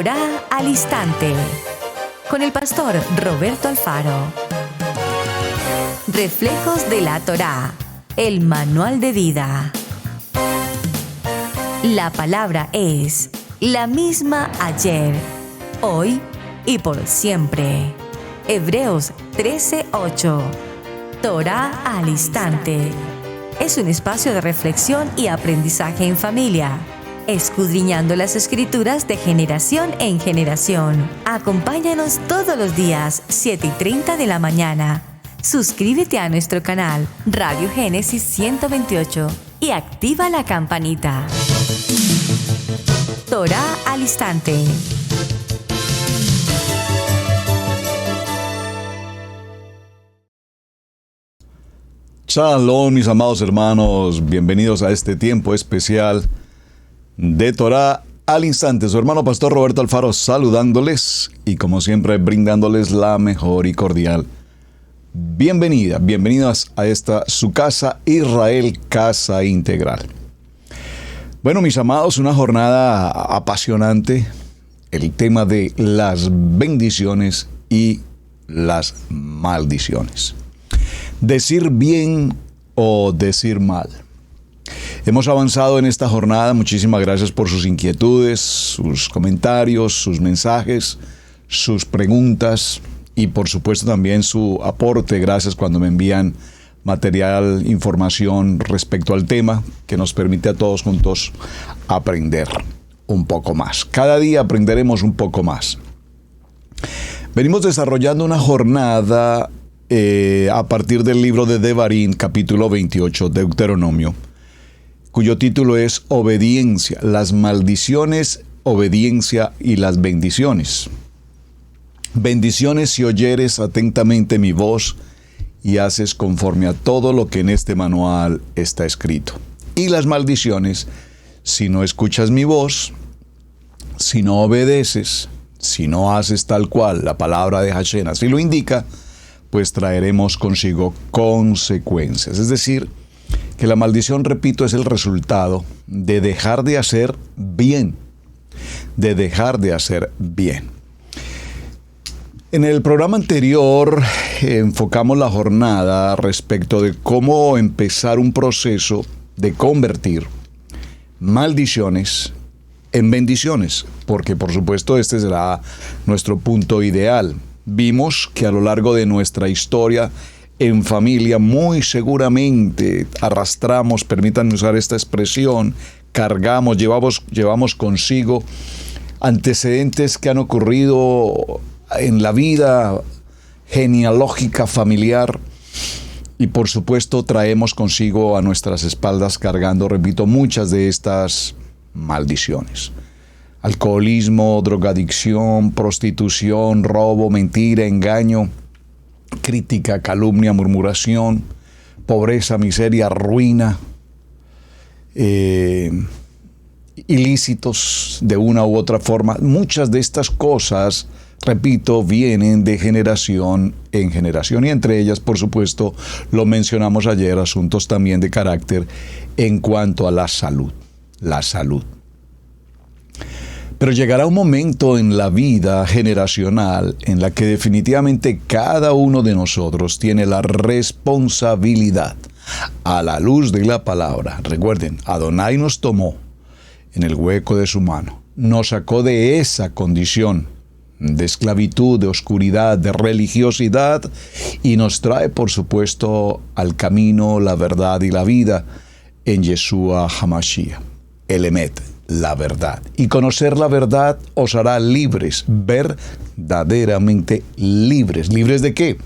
Torá al Instante, con el pastor Roberto Alfaro. Reflejos de la Torá, el manual de vida. La palabra es la misma ayer, hoy y por siempre. Hebreos 13:8. Torá al Instante. Es un espacio de reflexión y aprendizaje en familia, escudriñando las Escrituras de generación en generación. Acompáñanos todos los días, 7:30 de la mañana. Suscríbete a nuestro canal Radio Génesis 128 y activa la campanita. Torá al Instante. Shalom, mis amados hermanos, bienvenidos a este tiempo especial de Torá al Instante. Su hermano pastor Roberto Alfaro saludándoles y como siempre brindándoles la mejor y cordial bienvenidas a esta su casa Israel, casa integral. Bueno, mis amados, una jornada apasionante, el tema de las bendiciones y las maldiciones. Decir bien o decir mal. Hemos avanzado en esta jornada. Muchísimas gracias por sus inquietudes, sus comentarios, sus mensajes, sus preguntas y por supuesto también su aporte. Gracias cuando me envían material, información respecto al tema que nos permite a todos juntos aprender un poco más. Cada día aprenderemos un poco más. Venimos desarrollando una jornada a partir del libro de Devarim, capítulo 28, Deuteronomio, cuyo título es Obediencia, las maldiciones, obediencia y las bendiciones. Bendiciones si oyeres atentamente mi voz y haces conforme a todo lo que en este manual está escrito. Y las maldiciones si no escuchas mi voz, si no obedeces, si no haces tal cual la palabra de Hashem así lo indica, pues traeremos consigo consecuencias. Es decir, que la maldición, repito, es el resultado de dejar de hacer bien. De dejar de hacer bien. En el programa anterior enfocamos la jornada respecto de cómo empezar un proceso de convertir maldiciones en bendiciones, porque por supuesto este será nuestro punto ideal. Vimos que a lo largo de nuestra historia en familia muy seguramente arrastramos, permítanme usar esta expresión, cargamos, llevamos consigo antecedentes que han ocurrido en la vida genealógica familiar y por supuesto traemos consigo a nuestras espaldas cargando, repito, muchas de estas maldiciones. Alcoholismo, drogadicción, prostitución, robo, mentira, engaño, crítica, calumnia, murmuración, pobreza, miseria, ruina, ilícitos de una u otra forma. Muchas de estas cosas, repito, vienen de generación en generación y entre ellas, por supuesto, lo mencionamos ayer, asuntos también de carácter en cuanto a la salud. La salud. Pero llegará un momento en la vida generacional en la que definitivamente cada uno de nosotros tiene la responsabilidad, a la luz de la palabra. Recuerden, Adonai nos tomó en el hueco de su mano, nos sacó de esa condición de esclavitud, de oscuridad, de religiosidad y nos trae, por supuesto, al camino, la verdad y la vida en Yeshua HaMashiach, el Emet. La verdad. Y conocer la verdad os hará libres, verdaderamente libres. ¿Libres de qué?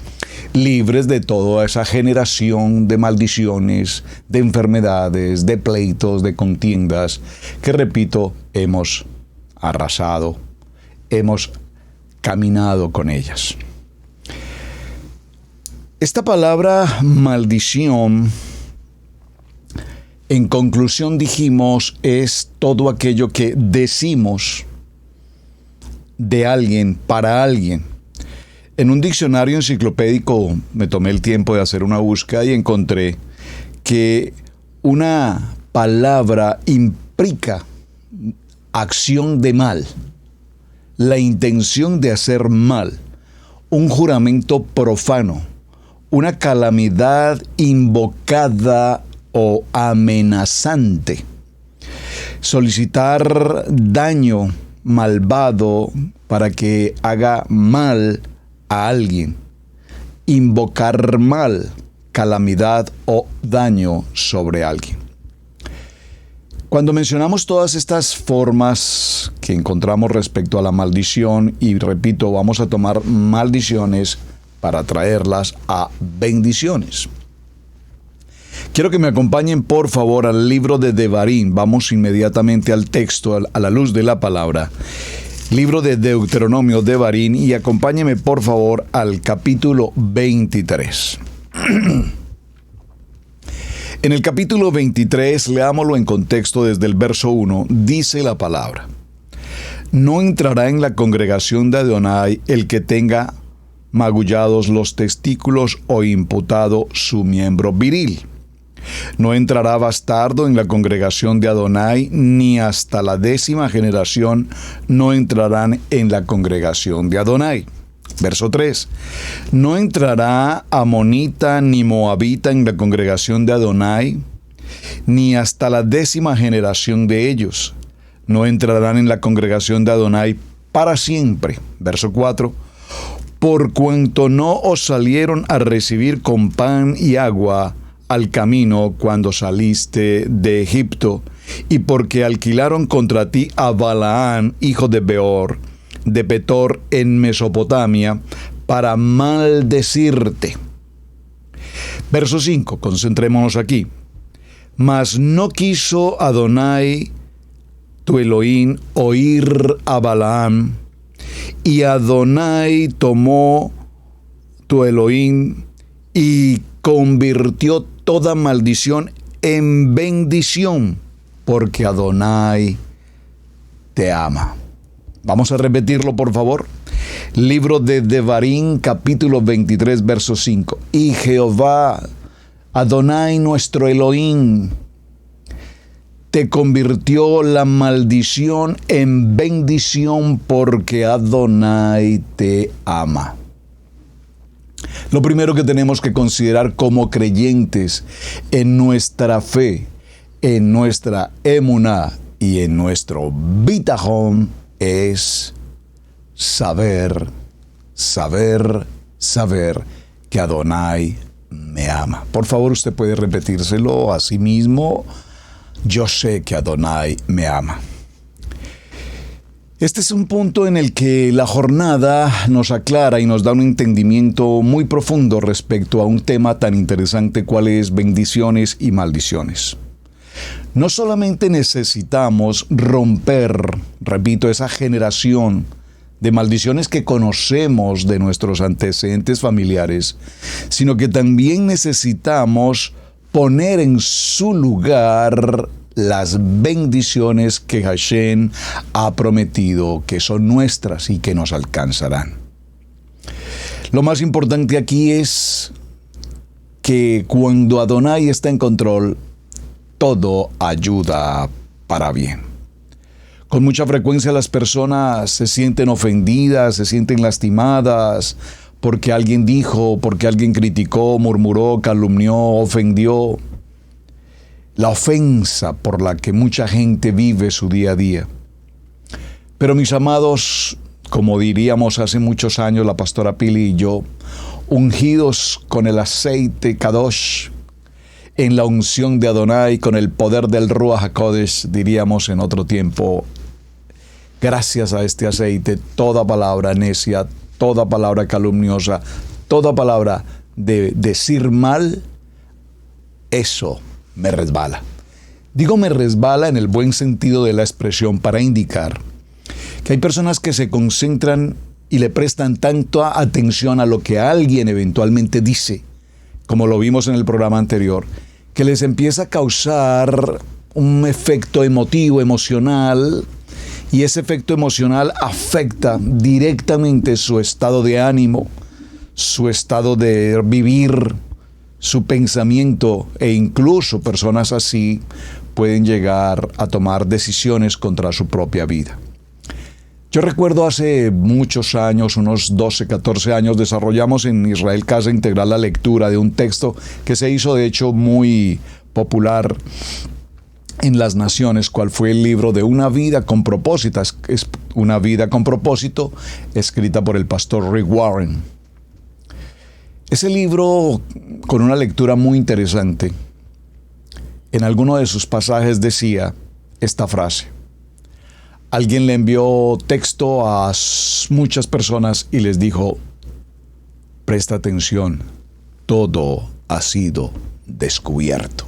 Libres de toda esa generación de maldiciones, de enfermedades, de pleitos, de contiendas, que repito, hemos arrasado, hemos caminado con ellas. Esta palabra maldición, en conclusión dijimos, es todo aquello que decimos de alguien para alguien. En un diccionario enciclopédico me tomé el tiempo de hacer una búsqueda y encontré que una palabra implica acción de mal. la intención de hacer mal, un juramento profano, una calamidad invocada o amenazante, solicitar daño malvado para que haga mal a alguien, invocar mal, calamidad o daño sobre alguien. Cuando mencionamos todas estas formas que encontramos respecto a la maldición, y repito, vamos a tomar maldiciones para traerlas a bendiciones. Quiero que me acompañen por favor al libro de Devarim. Vamos inmediatamente al texto, a la luz de la palabra. Libro de Deuteronomio, Devarim, y acompáñenme por favor al capítulo 23. En el capítulo 23, leámoslo en contexto desde el verso 1, dice la palabra: No entrará en la congregación de Adonai el que tenga magullados los testículos o imputado su miembro viril. No entrará bastardo en la congregación de Adonai, ni hasta la 10ª generación no entrarán en la congregación de Adonai. Verso 3. No entrará amonita ni moabita en la congregación de Adonai, ni hasta la 10ª generación de ellos. No entrarán en la congregación de Adonai para siempre. Verso 4. Por cuanto no os salieron a recibir con pan y agua al camino cuando saliste de Egipto, y porque alquilaron contra ti a Balaán, hijo de Beor, de Petor en Mesopotamia, para maldecirte. Verso 5, concentrémonos aquí. Mas no quiso Adonai, tu Elohim, oír a Balaam, y Adonai tomó tu Elohim y convirtió toda maldición en bendición, porque Adonai te ama. Vamos a repetirlo, por favor. Libro de Devarim, capítulo 23, verso 5. Y Jehová, Adonai nuestro Elohim, te convirtió la maldición en bendición, porque Adonai te ama. Lo primero que tenemos que considerar como creyentes en nuestra fe, en nuestra emuná y en nuestro bitajón es saber que Adonai me ama. Por favor, usted puede repetírselo a sí mismo. Yo sé que Adonai me ama. Este es un punto en el que la jornada nos aclara y nos da un entendimiento muy profundo respecto a un tema tan interesante cual es bendiciones y maldiciones. No solamente necesitamos romper, repito, esa generación de maldiciones que conocemos de nuestros antecedentes familiares, sino que también necesitamos poner en su lugar las bendiciones que Hashem ha prometido, que son nuestras y que nos alcanzarán. Lo más importante aquí es que cuando Adonai está en control, todo ayuda para bien. Con mucha frecuencia las personas se sienten ofendidas, se sienten lastimadas, porque alguien dijo, porque alguien criticó, murmuró, calumnió, ofendió. La ofensa por la que mucha gente vive su día a día. Pero mis amados, como diríamos hace muchos años la pastora Pili y yo, ungidos con el aceite Kadosh, en la unción de Adonai, con el poder del Ruach HaKodesh, diríamos en otro tiempo, gracias a este aceite, toda palabra necia, toda palabra calumniosa, toda palabra de decir mal, eso me resbala. Digo me resbala en el buen sentido de la expresión para indicar que hay personas que se concentran y le prestan tanta atención a lo que alguien eventualmente dice, como lo vimos en el programa anterior, que les empieza a causar un efecto emotivo, emocional, y ese efecto emocional afecta directamente su estado de ánimo, su estado de vivir, su pensamiento, e incluso personas así pueden llegar a tomar decisiones contra su propia vida. Yo recuerdo hace muchos años, unos 12, 14 años, desarrollamos en Israel Casa Integral la lectura de un texto que se hizo de hecho muy popular en las naciones, cual fue el libro de Una vida con propósito, es Una vida con propósito, escrita por el pastor Rick Warren. Ese libro, con una lectura muy interesante, en alguno de sus pasajes decía esta frase: alguien le envió texto a muchas personas y les dijo: presta atención, todo ha sido descubierto.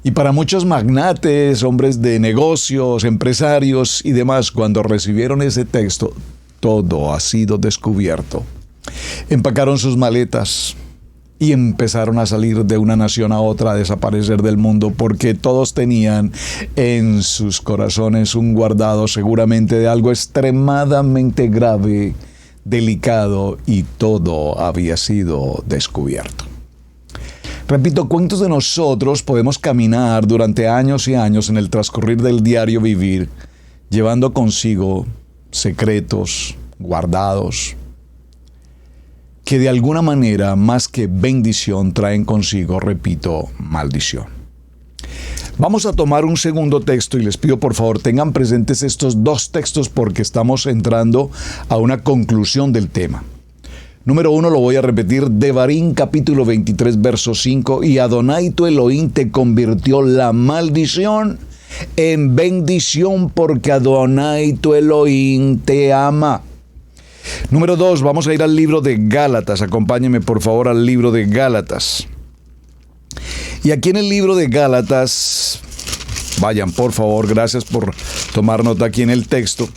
Y para muchos magnates, hombres de negocios, empresarios y demás, cuando recibieron ese texto, todo ha sido descubierto, empacaron sus maletas y empezaron a salir de una nación a otra, a desaparecer del mundo, porque todos tenían en sus corazones un guardado seguramente de algo extremadamente grave, delicado, y todo había sido descubierto. Repito, ¿cuántos de nosotros podemos caminar durante años y años en el transcurrir del diario vivir, llevando consigo secretos guardados, que de alguna manera, más que bendición, traen consigo, repito, maldición? Vamos a tomar un segundo texto y les pido por favor tengan presentes estos dos textos porque estamos entrando a una conclusión del tema. Número 1, lo voy a repetir, Devarim capítulo 23, verso 5, y Adonai tu Elohim te convirtió la maldición en bendición porque Adonai tu Elohim te ama. Número 2, vamos a ir al libro de Gálatas. Acompáñenme por favor al libro de Gálatas. Y aquí en el libro de Gálatas, vayan por favor, gracias por tomar nota aquí en el texto.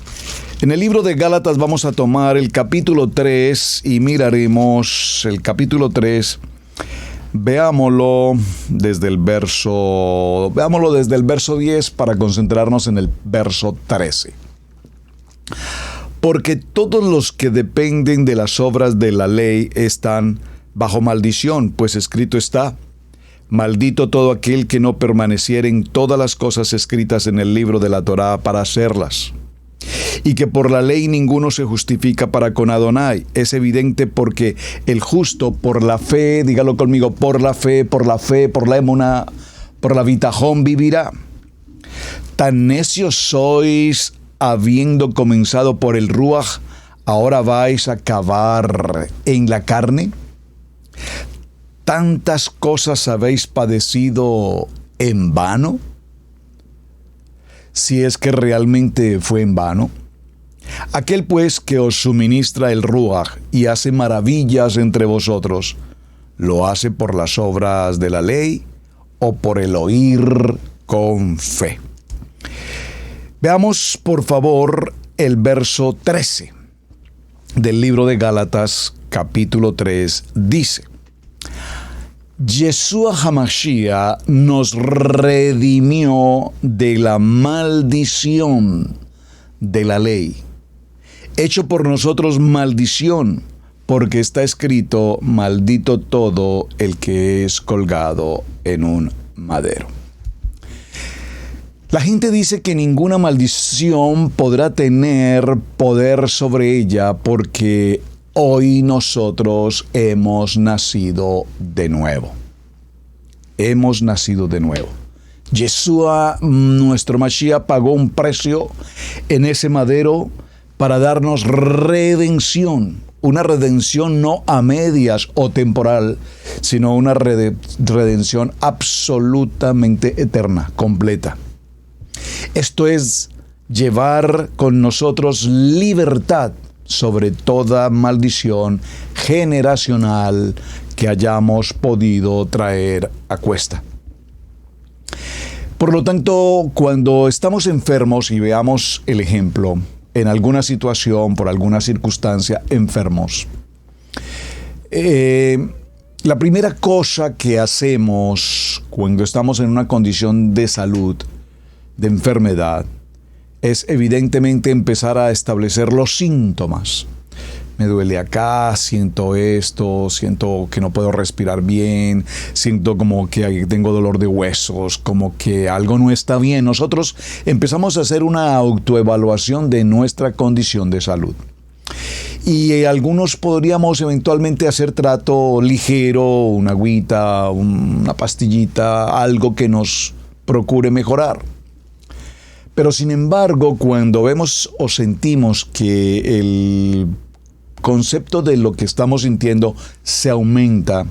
En el libro de Gálatas vamos a tomar el capítulo 3 y miraremos el capítulo 3. Veámoslo desde el verso 10 para concentrarnos en el verso 13. Porque todos los que dependen de las obras de la ley están bajo maldición, pues escrito está: maldito todo aquel que no permaneciere en todas las cosas escritas en el libro de la Torá para hacerlas. Y que por la ley ninguno se justifica para con Adonai. Es evidente porque el justo por la fe, dígalo conmigo, por la emuná, por la bitajón vivirá. Tan necios sois, habiendo comenzado por el Ruach, ahora vais a acabar en la carne. ¿Tantas cosas habéis padecido en vano? Si es que realmente fue en vano. Aquel pues que os suministra el Ruach y hace maravillas entre vosotros, ¿lo hace por las obras de la ley o por el oír con fe? Veamos por favor el verso 13 del libro de Gálatas capítulo 3. Dice: Yeshua HaMashiach nos redimió de la maldición de la ley, hecho por nosotros maldición, porque está escrito: maldito todo el que es colgado en un madero. La gente dice que ninguna maldición podrá tener poder sobre ella porque hoy nosotros hemos nacido de nuevo. Hemos nacido de nuevo. Yeshua, nuestro Mashiach, pagó un precio en ese madero para darnos redención. Una redención no a medias o temporal, sino una redención absolutamente eterna, completa. Esto es llevar con nosotros libertad sobre toda maldición generacional que hayamos podido traer a cuesta. Por lo tanto, cuando estamos enfermos y veamos el ejemplo, en alguna situación, por alguna circunstancia, enfermos, la primera cosa que hacemos cuando estamos en una condición de salud, de enfermedad, es evidentemente empezar a establecer los síntomas. me duele acá, siento esto, siento que no puedo respirar bien, siento como que tengo dolor de huesos, como que algo no está bien. Nosotros empezamos a hacer una autoevaluación de nuestra condición de salud. Y algunos podríamos eventualmente hacer trato ligero, una agüita, una pastillita, algo que nos procure mejorar. Pero sin embargo, cuando vemos o sentimos que el concepto de lo que estamos sintiendo se aumenta,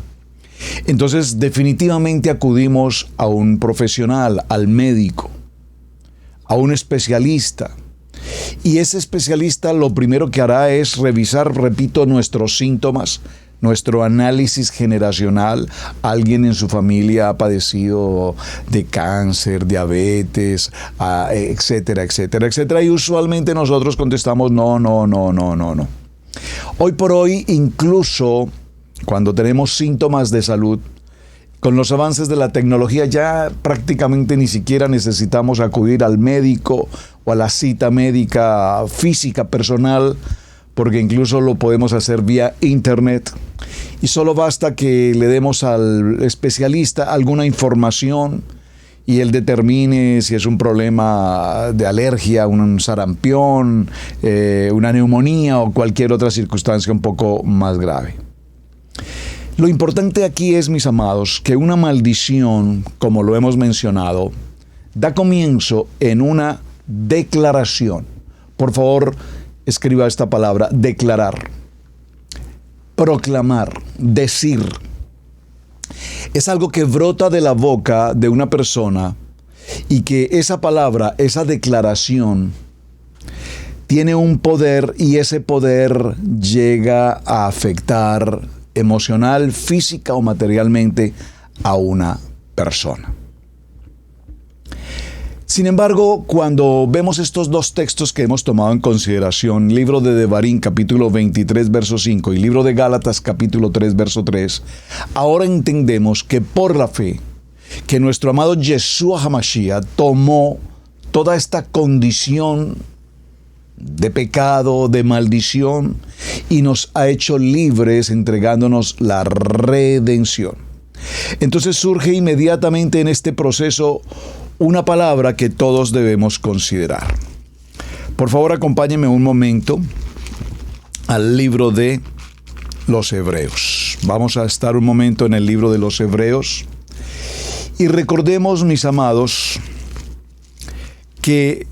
entonces definitivamente acudimos a un profesional, al médico, a un especialista. Y ese especialista lo primero que hará es revisar, repito, nuestros síntomas, nuestro análisis generacional. Alguien en su familia ha padecido de cáncer, diabetes, etcétera, etcétera, etcétera. Y usualmente nosotros contestamos no. Hoy por hoy, incluso cuando tenemos síntomas de salud, con los avances de la tecnología ya prácticamente ni siquiera necesitamos acudir al médico o a la cita médica física personal, porque incluso lo podemos hacer vía internet. Y solo basta que le demos al especialista alguna información y él determine si es un problema de alergia, un sarampión, una neumonía o cualquier otra circunstancia un poco más grave. Lo importante aquí es, mis amados, que una maldición, como lo hemos mencionado, da comienzo en una declaración. Por favor, escriba esta palabra: declarar, proclamar, decir. Es algo que brota de la boca de una persona y que esa palabra, esa declaración, tiene un poder, y ese poder llega a afectar emocional, física o materialmente a una persona. Sin embargo, cuando vemos estos dos textos que hemos tomado en consideración, libro de Devarim, capítulo 23, verso 5, y libro de Gálatas, capítulo 3, verso 3, ahora entendemos que por la fe, que nuestro amado Yeshua HaMashiach tomó toda esta condición de pecado, de maldición, y nos ha hecho libres entregándonos la redención. Entonces surge inmediatamente en este proceso una palabra que todos debemos considerar. Por favor, acompáñenme un momento al libro de los Hebreos. Vamos a estar un momento en el libro de los Hebreos y recordemos, mis amados, que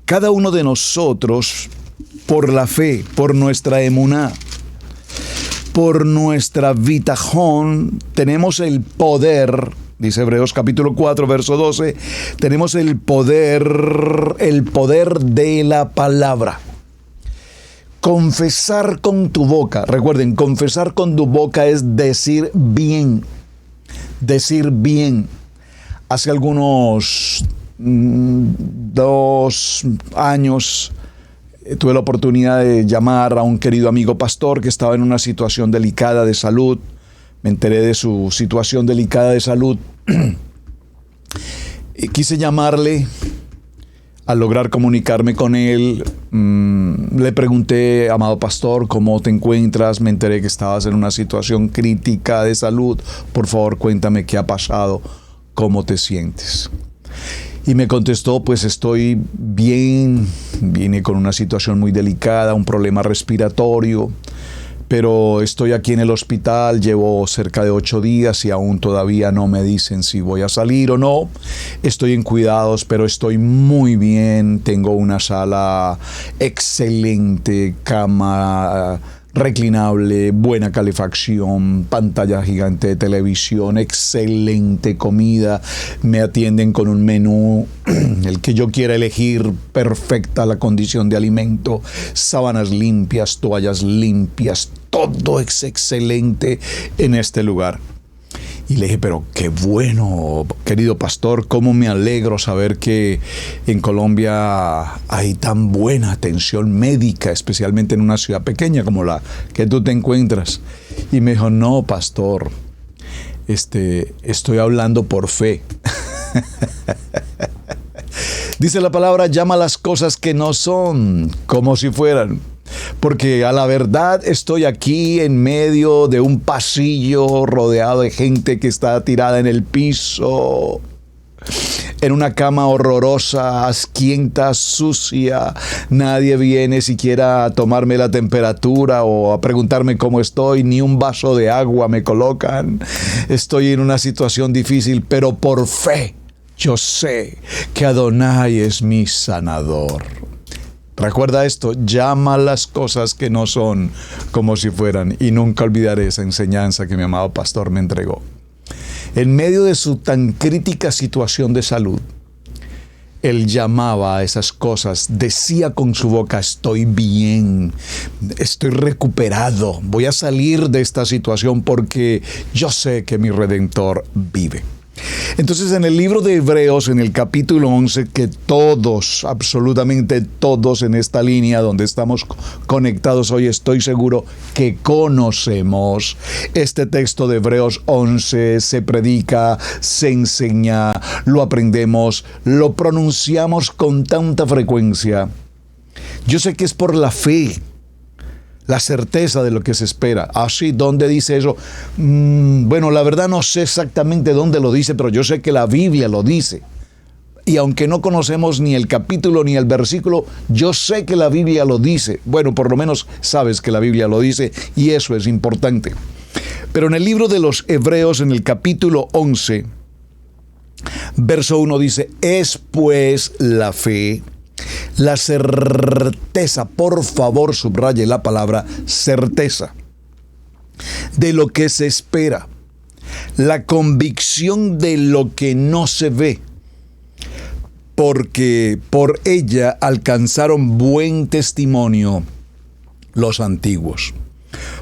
cada uno de nosotros, por la fe, por nuestra emuná, por nuestra bitajón, tenemos el poder, dice Hebreos capítulo 4, verso 12, tenemos el poder de la palabra. Confesar con tu boca, recuerden, confesar con tu boca es decir bien, decir bien. Hace algunos 2 años tuve la oportunidad de llamar a un querido amigo pastor que estaba en una situación delicada de salud. Me enteré de su situación delicada de salud. Quise llamarle. Al lograr comunicarme con él, le pregunté: amado pastor, ¿cómo te encuentras? Me enteré que estabas en una situación crítica de salud. Por favor, cuéntame qué ha pasado, cómo te sientes. Y me contestó: pues estoy bien, vine con una situación muy delicada, un problema respiratorio, pero estoy aquí en el hospital, llevo cerca de 8 días y aún todavía no me dicen si voy a salir o no. Estoy en cuidados, pero estoy muy bien, tengo una sala excelente, cama reclinable, buena calefacción, pantalla gigante de televisión, excelente comida, me atienden con un menú, el que yo quiera elegir, perfecta la condición de alimento, sábanas limpias, toallas limpias, todo es excelente en este lugar. Y le dije: pero qué bueno, querido pastor, cómo me alegro saber que en Colombia hay tan buena atención médica, especialmente en una ciudad pequeña como la que tú te encuentras. Y me dijo: no, pastor, estoy hablando por fe. Dice la palabra: llama las cosas que no son como si fueran. Porque a la verdad estoy aquí en medio de un pasillo rodeado de gente que está tirada en el piso, en una cama horrorosa, asquienta, sucia. Nadie viene siquiera a tomarme la temperatura o a preguntarme cómo estoy, ni un vaso de agua me colocan. Estoy en una situación difícil, pero por fe yo sé que Adonai es mi sanador. Recuerda esto, llama las cosas que no son como si fueran, y nunca olvidaré esa enseñanza que mi amado pastor me entregó. En medio de su tan crítica situación de salud, él llamaba a esas cosas, decía con su boca: estoy bien, estoy recuperado, voy a salir de esta situación porque yo sé que mi Redentor vive. Entonces, en el libro de Hebreos, en el capítulo 11, que todos, absolutamente todos en esta línea donde estamos conectados hoy, estoy seguro que conocemos este texto de Hebreos 11, se predica, se enseña, lo aprendemos, lo pronunciamos con tanta frecuencia. Yo sé que es por la fe, la certeza de lo que se espera. ¿Sí? ¿Dónde dice eso? Bueno, la verdad no sé exactamente dónde lo dice, pero yo sé que la Biblia lo dice. Y aunque no conocemos ni el capítulo ni el versículo, yo sé que la Biblia lo dice. Bueno, por lo menos sabes que la Biblia lo dice, y eso es importante. Pero en el libro de los Hebreos, en el capítulo 11, verso 1 dice: es pues la fe, la certeza, por favor subraye la palabra certeza, de lo que se espera, la convicción de lo que no se ve, porque por ella alcanzaron buen testimonio los antiguos.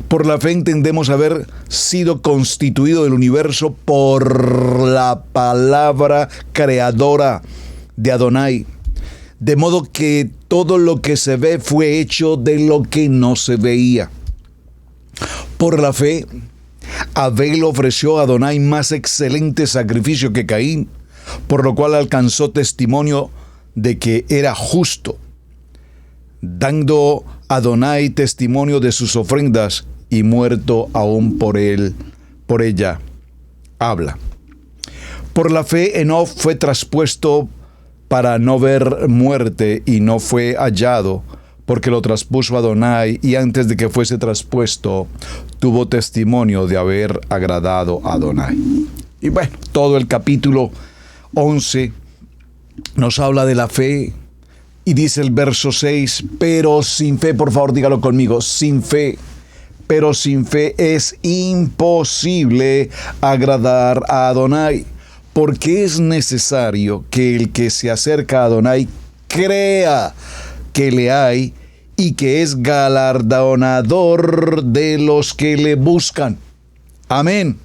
Por la fe entendemos haber sido constituido el universo por la palabra creadora de Adonai, de modo que todo lo que se ve fue hecho de lo que no se veía. Por la fe, Abel ofreció a Adonai más excelente sacrificio que Caín, por lo cual alcanzó testimonio de que era justo, dando a Adonai testimonio de sus ofrendas, y muerto aún por ella habla. Por la fe, Enoc fue traspuesto para no ver muerte, y no fue hallado, porque lo traspuso Adonai, y antes de que fuese traspuesto, tuvo testimonio de haber agradado a Adonai. Y bueno, todo el capítulo 11 nos habla de la fe, y dice el verso 6, pero sin fe, por favor dígalo conmigo, sin fe, pero sin fe es imposible agradar a Adonai. Porque es necesario que el que se acerca a Adonai crea que le hay y que es galardonador de los que le buscan. Amén.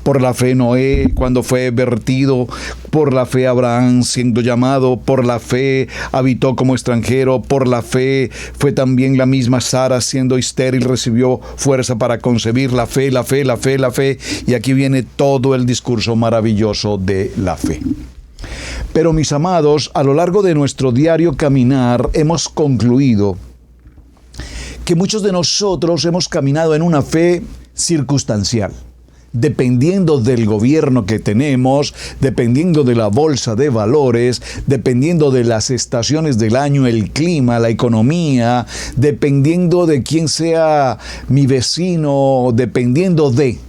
Por la fe Noé, cuando fue vertido; por la fe Abraham, siendo llamado; por la fe habitó como extranjero; por la fe fue también la misma Sara, siendo estéril, recibió fuerza para concebir. La fe, la fe, la fe, la fe. Y aquí viene todo el discurso maravilloso de la fe. Pero mis amados, a lo largo de nuestro diario caminar hemos concluido que muchos de nosotros hemos caminado en una fe circunstancial. Dependiendo del gobierno que tenemos, dependiendo de la bolsa de valores, dependiendo de las estaciones del año, el clima, la economía, dependiendo de quién sea mi vecino, dependiendo de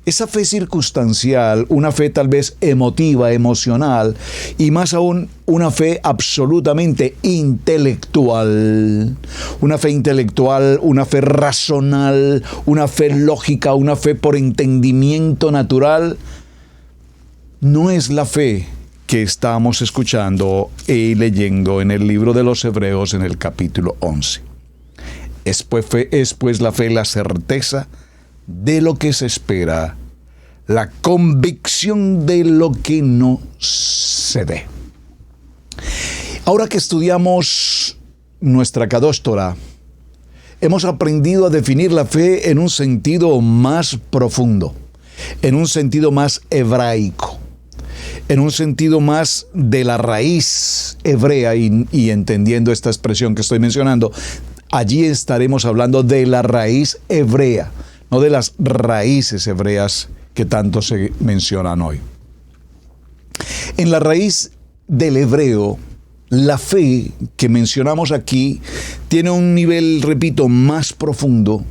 esa fe circunstancial, una fe tal vez emotiva, emocional, y más aún una fe absolutamente intelectual. Una fe intelectual, una fe racional, una fe lógica, una fe por entendimiento natural, no es la fe que estamos escuchando y leyendo en el libro de los Hebreos en el capítulo 11. Es pues la fe la certeza de lo que se espera, la convicción de lo que no se ve. Ahora que estudiamos nuestra Kadosh Torah, hemos aprendido a definir la fe en un sentido más profundo, en un sentido más hebraico, en un sentido más de la raíz hebrea, y entendiendo esta expresión que estoy mencionando, Allí estaremos hablando de la raíz hebrea, no de las raíces hebreas que tanto se mencionan hoy. En la raíz del hebreo, la fe que mencionamos aquí tiene un nivel, repito, más profundo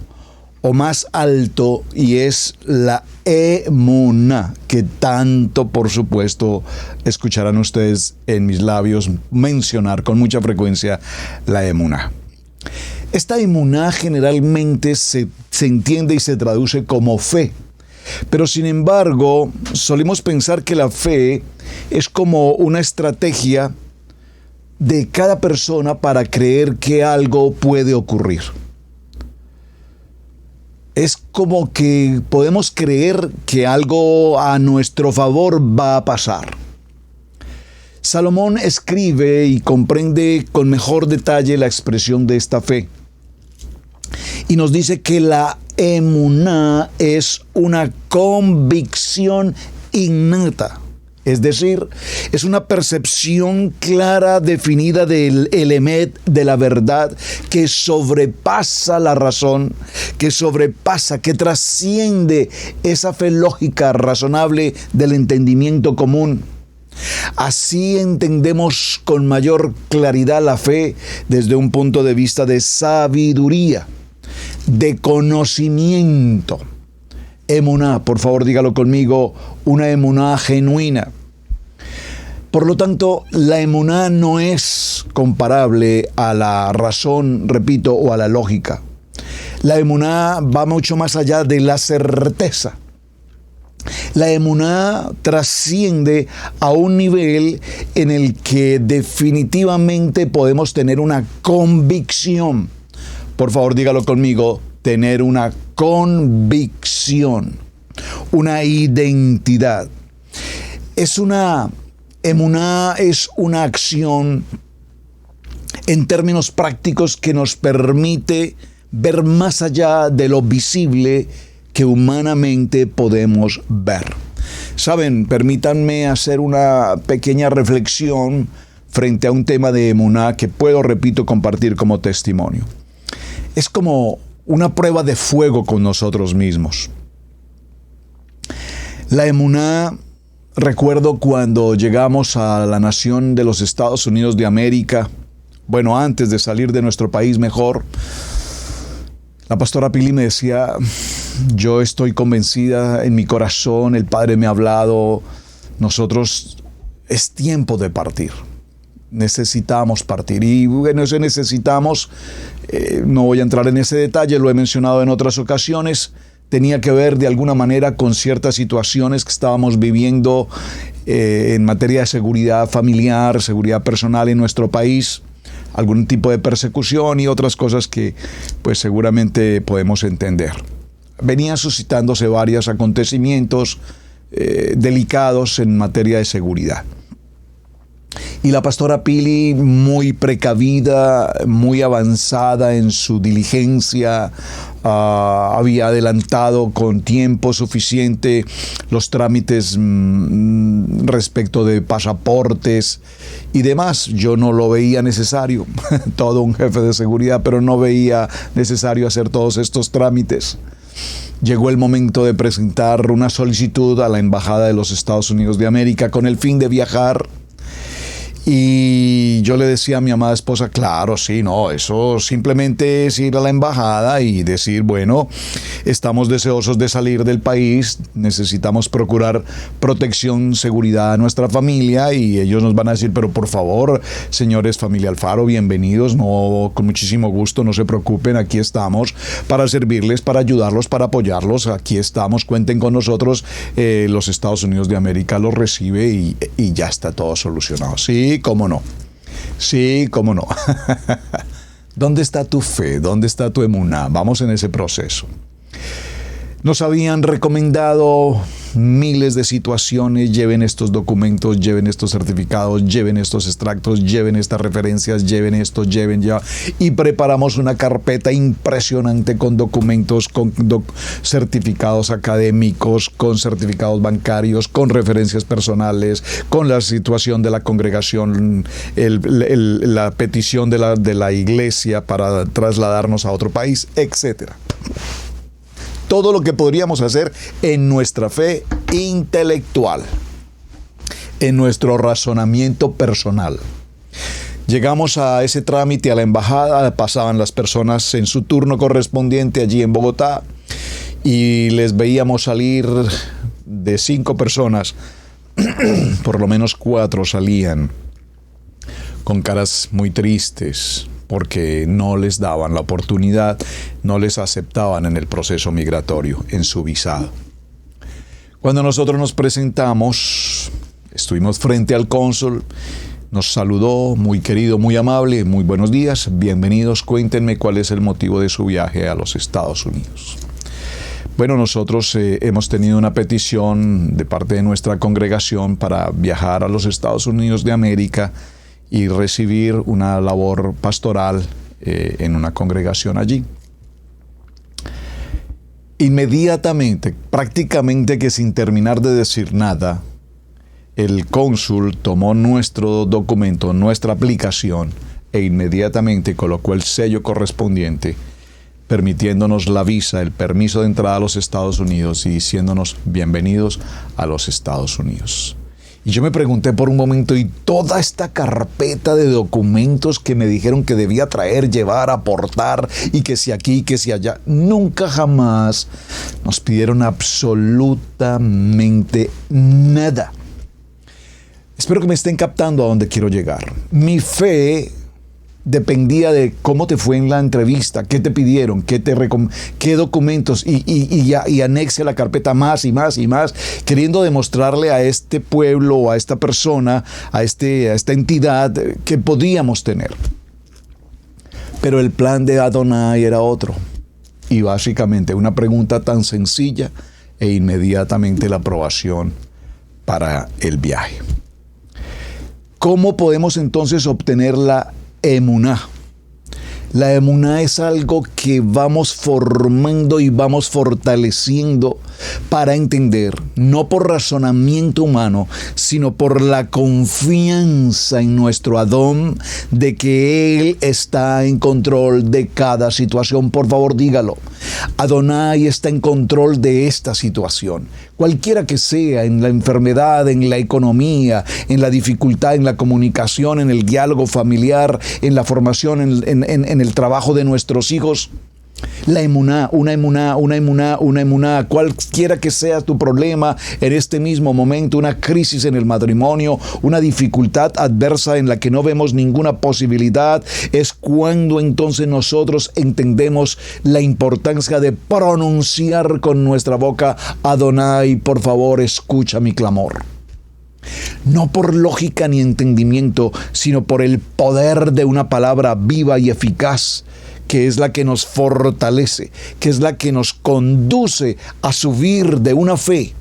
o más alto, y es la emuná, que tanto, por supuesto, escucharán ustedes en mis labios mencionar con mucha frecuencia la emuná. Esta emuná generalmente se entiende y se traduce como fe, pero sin embargo solemos pensar que la fe es como una estrategia de cada persona para creer que algo puede ocurrir. Es como que podemos creer que algo a nuestro favor va a pasar. Salomón escribe y comprende con mejor detalle la expresión de esta fe. Y nos dice que la emuná es una convicción innata. Es decir, es una percepción clara, definida del elemet, de la verdad, que sobrepasa la razón, que trasciende esa fe lógica, razonable del entendimiento común. Así entendemos con mayor claridad la fe desde un punto de vista de sabiduría, de conocimiento. Emuná, por favor dígalo conmigo, una emuná genuina. Por lo tanto, la emuná no es comparable a la razón, repito, o a la lógica. La emuná va mucho más allá de la certeza. La emuná trasciende a un nivel en el que definitivamente podemos tener una convicción. Por favor, dígalo conmigo, tener una convicción, una identidad. Emuná es una acción en términos prácticos que nos permite ver más allá de lo visible que humanamente podemos ver. Saben, permítanme hacer una pequeña reflexión frente a un tema de emuná que puedo, repito, compartir como testimonio. Es como una prueba de fuego con nosotros mismos. La emuná, recuerdo cuando llegamos a la nación de los Estados Unidos de América, bueno, antes de salir de nuestro país mejor, la pastora Pili me decía, yo estoy convencida en mi corazón, el Padre me ha hablado, nosotros es tiempo de partir. Necesitamos partir. Y bueno, ese necesitamos, no voy a entrar en ese detalle, lo he mencionado en otras ocasiones, tenía que ver de alguna manera con ciertas situaciones que estábamos viviendo en materia de seguridad familiar, seguridad personal en nuestro país, algún tipo de persecución y otras cosas que pues seguramente podemos entender. Venían suscitándose varios acontecimientos delicados en materia de seguridad. Y la pastora Pili, muy precavida, muy avanzada en su diligencia, había adelantado con tiempo suficiente los trámites respecto de pasaportes y demás. Yo no lo veía necesario, todo un jefe de seguridad, pero no veía necesario hacer todos estos trámites. Llegó el momento de presentar una solicitud a la Embajada de los Estados Unidos de América con el fin de viajar. Y yo le decía a mi amada esposa, claro, sí, no, eso simplemente es ir a la embajada y decir, bueno, estamos deseosos de salir del país, necesitamos procurar protección, seguridad a nuestra familia, y ellos nos van a decir, pero por favor, señores familia Alfaro, bienvenidos, no, con muchísimo gusto, no se preocupen, aquí estamos para servirles, para ayudarlos, para apoyarlos, aquí estamos, cuenten con nosotros, los Estados Unidos de América los recibe y ya está todo solucionado. Sí, cómo no. Sí, cómo no. ¿Dónde está tu fe? ¿Dónde está tu emuná? Vamos en ese proceso. Nos habían recomendado miles de situaciones: lleven estos documentos, lleven estos certificados, lleven estos extractos, lleven estas referencias, lleven esto, lleven ya. Y preparamos una carpeta impresionante con documentos, con certificados académicos, con certificados bancarios, con referencias personales, con la situación de la congregación, la petición de la iglesia para trasladarnos a otro país, etcétera. Todo lo que podríamos hacer en nuestra fe intelectual, en nuestro razonamiento personal. Llegamos a ese trámite a la embajada, pasaban las personas en su turno correspondiente allí en Bogotá y les veíamos salir de 5 personas, por lo menos 4 salían con caras muy tristes, porque no les daban la oportunidad, no les aceptaban en el proceso migratorio, en su visado. Cuando nosotros nos presentamos, estuvimos frente al cónsul, nos saludó, muy querido, muy amable: muy buenos días, bienvenidos, cuéntenme cuál es el motivo de su viaje a los Estados Unidos. Bueno, nosotros hemos tenido una petición de parte de nuestra congregación para viajar a los Estados Unidos de América y recibir una labor pastoral en una congregación allí. Inmediatamente, prácticamente que sin terminar de decir nada, el cónsul tomó nuestro documento, nuestra aplicación, e inmediatamente colocó el sello correspondiente, permitiéndonos la visa, el permiso de entrada a los Estados Unidos y diciéndonos bienvenidos a los Estados Unidos. Y yo me pregunté por un momento: ¿y toda esta carpeta de documentos que me dijeron que debía traer, llevar, aportar, y que si aquí, que si allá? Nunca jamás nos pidieron absolutamente nada. Espero que me estén captando a dónde quiero llegar. Mi fe dependía de cómo te fue en la entrevista, qué te pidieron, qué documentos, y anexe la carpeta más y más y más, queriendo demostrarle a este pueblo o a esta persona, a esta entidad, que podíamos tener. Pero el plan de Adonai era otro, y básicamente una pregunta tan sencilla e inmediatamente la aprobación para el viaje. ¿Cómo podemos entonces obtener la emuná? La emuná es algo que vamos formando y vamos fortaleciendo para entender, no por razonamiento humano, sino por la confianza en nuestro Adón de que Él está en control de cada situación. Por favor, dígalo: Adonai está en control de esta situación. Cualquiera que sea, en la enfermedad, en la economía, en la dificultad, en la comunicación, en el diálogo familiar, en la formación, en el trabajo de nuestros hijos. La emuná, una emuná, cualquiera que sea tu problema en este mismo momento, una crisis en el matrimonio, una dificultad adversa en la que no vemos ninguna posibilidad, es cuando entonces nosotros entendemos la importancia de pronunciar con nuestra boca: Adonai, por favor, escucha mi clamor. No por lógica ni entendimiento, sino por el poder de una palabra viva y eficaz, que es la que nos fortalece, que es la que nos conduce a subir de una fe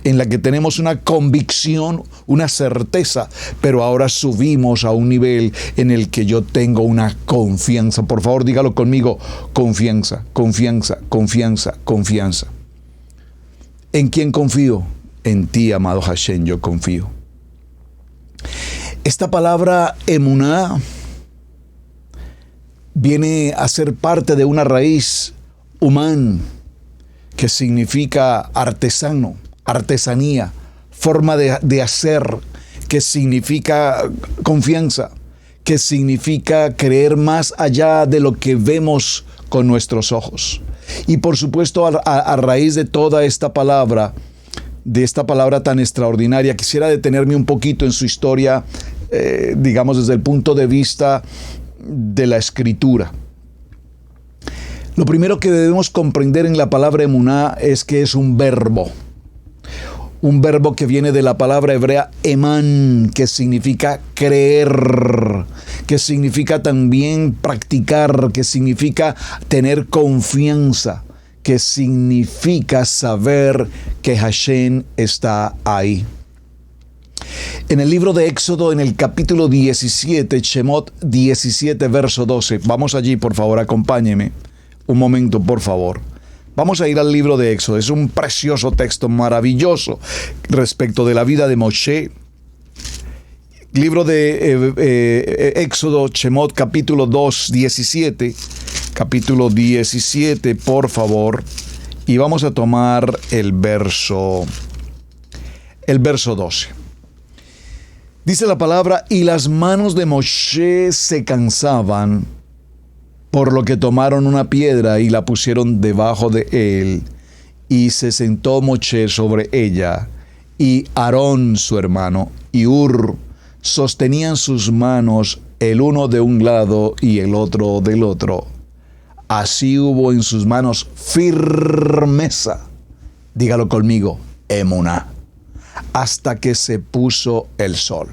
en la que tenemos una convicción, una certeza, pero ahora subimos a un nivel en el que yo tengo una confianza. Por favor, dígalo conmigo: confianza, confianza, confianza, confianza. ¿En quién confío? En ti, amado Hashem, yo confío. Esta palabra emuná viene a ser parte de una raíz humán que significa artesano, artesanía, forma de hacer, que significa confianza, que significa creer más allá de lo que vemos con nuestros ojos. Y por supuesto, a raíz de toda esta palabra, de esta palabra tan extraordinaria, quisiera detenerme un poquito en su historia, digamos desde el punto de vista de la Escritura. Lo primero que debemos comprender en la palabra emuná es que es un verbo que viene de la palabra hebrea emán, que significa creer, que significa también practicar, que significa tener confianza, que significa saber que Hashem está ahí. En el libro de Éxodo, en el capítulo 17, Shemot 17, verso 12. Vamos allí, por favor, acompáñeme. Un momento, por favor. Vamos a ir al libro de Éxodo. Es un precioso texto maravilloso respecto de la vida de Moshe. Libro de Éxodo, Shemot, capítulo 2, 17. Capítulo 17, por favor. Y vamos a tomar el verso 12. Dice la palabra, y las manos de Moshe se cansaban, por lo que tomaron una piedra y la pusieron debajo de él, y se sentó Moshe sobre ella, y Aarón su hermano, y Hur, sostenían sus manos el uno de un lado y el otro del otro. Así hubo en sus manos firmeza, dígalo conmigo, emuná, hasta que se puso el sol.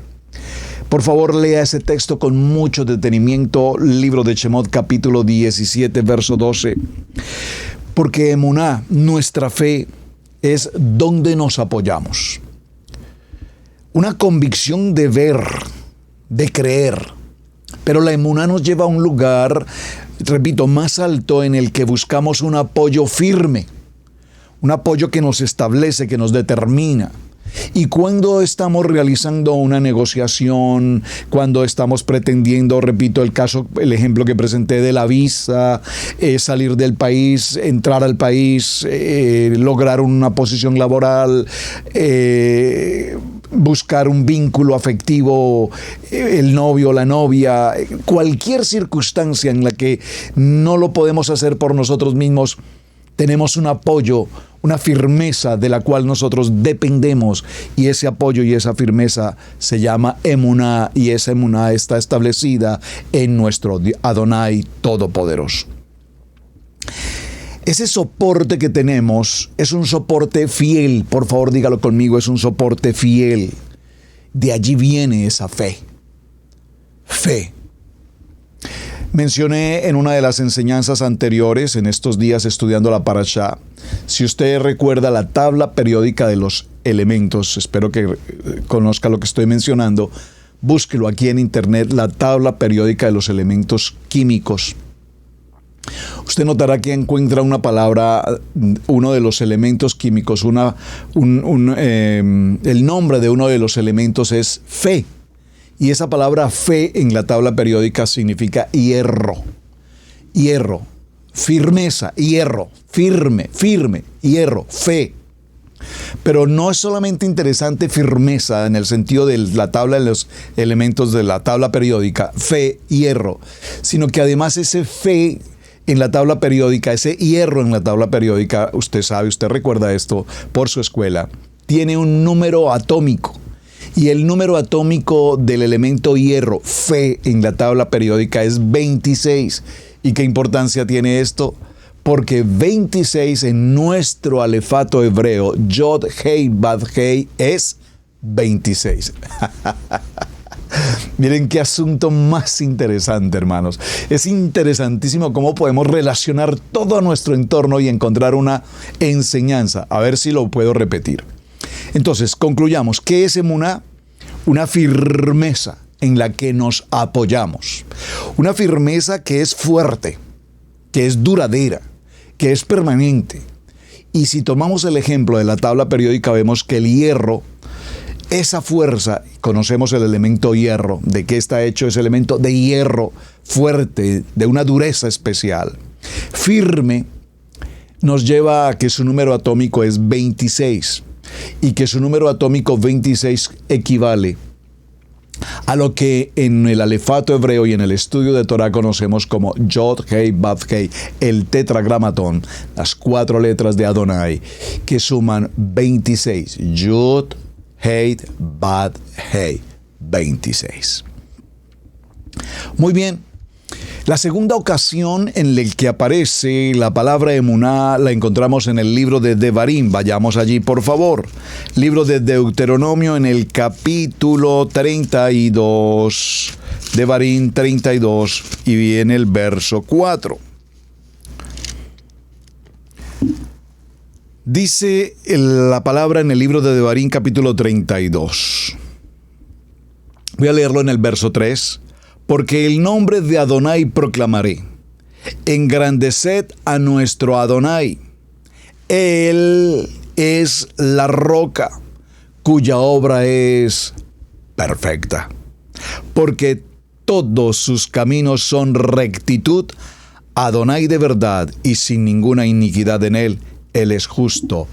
Por favor, lea ese texto con mucho detenimiento, libro de Shemot, capítulo 17, verso 12. Porque emuná, nuestra fe, es donde nos apoyamos. Una convicción de ver, de creer. Pero la emuná nos lleva a un lugar, repito, más alto, en el que buscamos un apoyo firme. Un apoyo que nos establece, que nos determina. Y cuando estamos realizando una negociación, cuando estamos pretendiendo, repito, el ejemplo que presenté de la visa, salir del país, entrar al país, lograr una posición laboral, buscar un vínculo afectivo, el novio, la novia, cualquier circunstancia en la que no lo podemos hacer por nosotros mismos, tenemos un apoyo, una firmeza de la cual nosotros dependemos, y ese apoyo y esa firmeza se llama emuná, y esa emuná está establecida en nuestro Adonai Todopoderoso. Ese soporte que tenemos es un soporte fiel. Por favor, dígalo conmigo, es un soporte fiel. De allí viene esa fe. Fe. Mencioné en una de las enseñanzas anteriores, en estos días estudiando la Parashá, si usted recuerda la tabla periódica de los elementos, espero que conozca lo que estoy mencionando, búsquelo aquí en internet, la tabla periódica de los elementos químicos. Usted notará que encuentra una palabra, uno de los elementos químicos, el nombre de uno de los elementos es fe. Y esa palabra fe en la tabla periódica significa hierro. Hierro, firmeza, hierro, firme, hierro, fe. Pero no es solamente interesante firmeza en el sentido de la tabla de los elementos de la tabla periódica, fe, hierro, sino que además ese fe en la tabla periódica, ese hierro en la tabla periódica, usted sabe, usted recuerda esto por su escuela, tiene un número atómico. Y el número atómico del elemento hierro, fe, en la tabla periódica es 26. ¿Y qué importancia tiene esto? Porque 26 en nuestro alefato hebreo, Yod Hei Bad Hei, es 26. Miren qué asunto más interesante, hermanos. Es interesantísimo cómo podemos relacionar todo nuestro entorno y encontrar una enseñanza. A ver si lo puedo repetir. Entonces, concluyamos. ¿Qué es emuná? Una firmeza en la que nos apoyamos. Una firmeza que es fuerte, que es duradera, que es permanente. Y si tomamos el ejemplo de la tabla periódica, vemos que el hierro, esa fuerza, conocemos el elemento hierro. ¿De qué está hecho ese elemento? De hierro fuerte, de una dureza especial. Firme nos lleva a que su número atómico es 26. Y que su número atómico 26 equivale a lo que en el alefato hebreo y en el estudio de Torah conocemos como Yod Hei Bad Hei, el tetragramatón, las 4 letras de Adonai, que suman 26. Yod Hei Bad Hei, 26. Muy bien. La segunda ocasión en la que aparece la palabra emuná la encontramos en el libro de Devarim. Vayamos allí, por favor. Libro de Deuteronomio en el capítulo 32. Devarim 32 y viene el verso 4. Dice la palabra en el libro de Devarim, capítulo 32. Voy a leerlo en el verso 3. Porque el nombre de Adonai proclamaré. Engrandeced a nuestro Adonai. Él es la roca, cuya obra es perfecta. Porque todos sus caminos son rectitud. Adonai de verdad y sin ninguna iniquidad en él. Él es justo